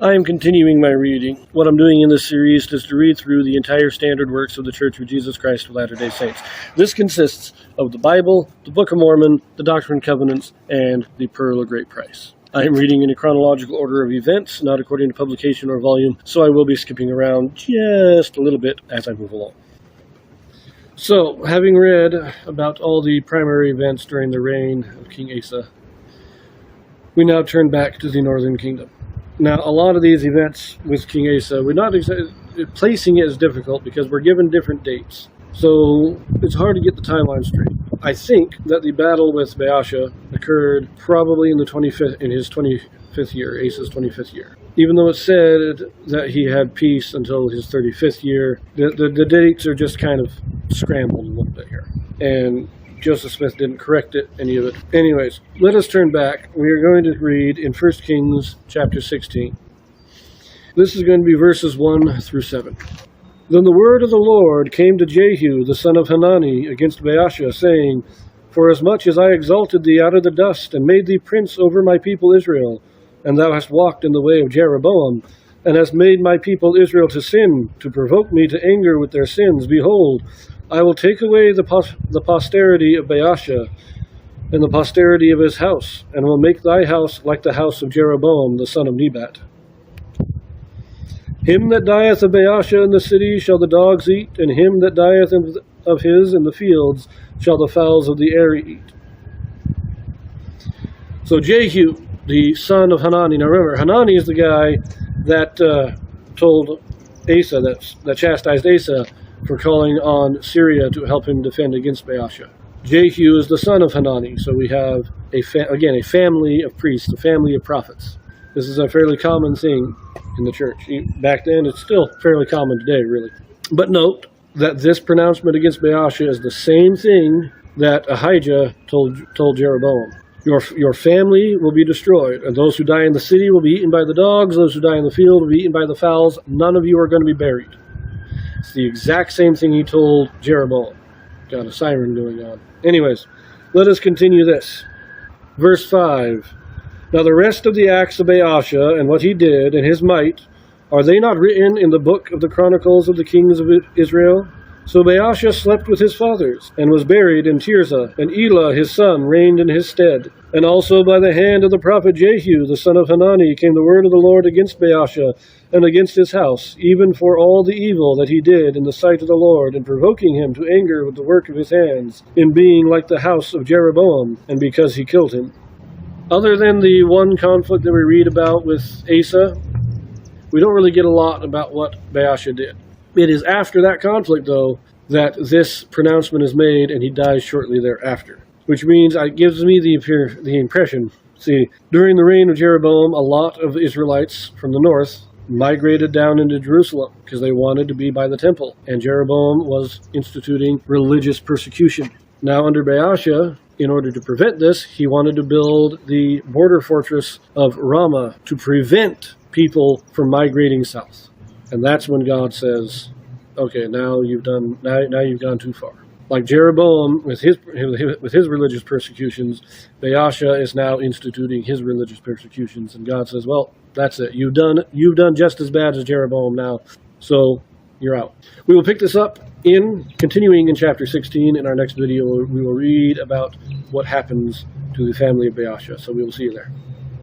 I am continuing my reading. What I'm doing in this series is to read through the entire standard works of the Church of Jesus Christ of Latter-day Saints. This consists of the Bible, the Book of Mormon, the Doctrine and Covenants, and the Pearl of Great Price. I am reading in a chronological order of events, not according to publication or volume, so I will be skipping around just a little bit as I move along. So, having read about all the primary events during the reign of King Asa, we now turn back to the Northern Kingdom. Now, a lot of these events with King Asa, placing it is difficult because we're given different dates. So it's hard to get the timeline straight. I think that the battle with Baasha occurred probably in his 25th year, Asa's 25th year. Even though it said that he had peace until his 35th year, the dates are just kind of scrambled a little bit here. And Joseph Smith didn't correct any of it. Anyways, let us turn back. We are going to read in 1 Kings chapter 16. This is going to be verses 1 through 7. Then the word of the Lord came to Jehu, the son of Hanani, against Baasha, saying, Forasmuch as I exalted thee out of the dust, and made thee prince over my people Israel, and thou hast walked in the way of Jeroboam, and hast made my people Israel to sin, to provoke me to anger with their sins, behold, I will take away the posterity of Baasha, and the posterity of his house, and will make thy house like the house of Jeroboam, the son of Nebat. Him that dieth of Baasha in the city shall the dogs eat, and him that dieth of his in the fields shall the fowls of the air eat. So Jehu, the son of Hanani. Now remember, Hanani is the guy that told Asa, that chastised Asa for calling on Syria to help him defend against Baasha. Jehu is the son of Hanani, so we have, a family of priests, a family of prophets. This is a fairly common thing in the church. Back then, it's still fairly common today, really. But note that this pronouncement against Baasha is the same thing that Ahijah told Jeroboam. Your family will be destroyed, and those who die in the city will be eaten by the dogs, those who die in the field will be eaten by the fowls. None of you are going to be buried. It's the exact same thing he told Jeroboam. Got a siren going on. Anyways, let us continue this. Verse 5. Now the rest of the acts of Baasha, and what he did, and his might, are they not written in the book of the Chronicles of the kings of Israel? So Baasha slept with his fathers, and was buried in Tirzah, and Elah his son reigned in his stead. And also by the hand of the prophet Jehu, the son of Hanani, came the word of the Lord against Baasha, and against his house, even for all the evil that he did in the sight of the Lord, in provoking him to anger with the work of his hands, in being like the house of Jeroboam, and because he killed him. Other than the one conflict that we read about with Asa, we don't really get a lot about what Baasha did. It is after that conflict, though, that this pronouncement is made, and he dies shortly thereafter. Which means it gives me the impression, see, during the reign of Jeroboam, a lot of Israelites from the north migrated down into Jerusalem because they wanted to be by the temple, and Jeroboam was instituting religious persecution. Now, under Baasha, in order to prevent this, he wanted to build the border fortress of Ramah to prevent people from migrating south. And that's when God says, okay, now you've gone too far. Like Jeroboam with his religious persecutions, Baasha is now instituting his religious persecutions, and God says, well, that's it. You've done just as bad as Jeroboam now, so you're out. We will pick this up continuing in chapter 16. In our next video, we will read about what happens to the family of Baasha. So we will see you there.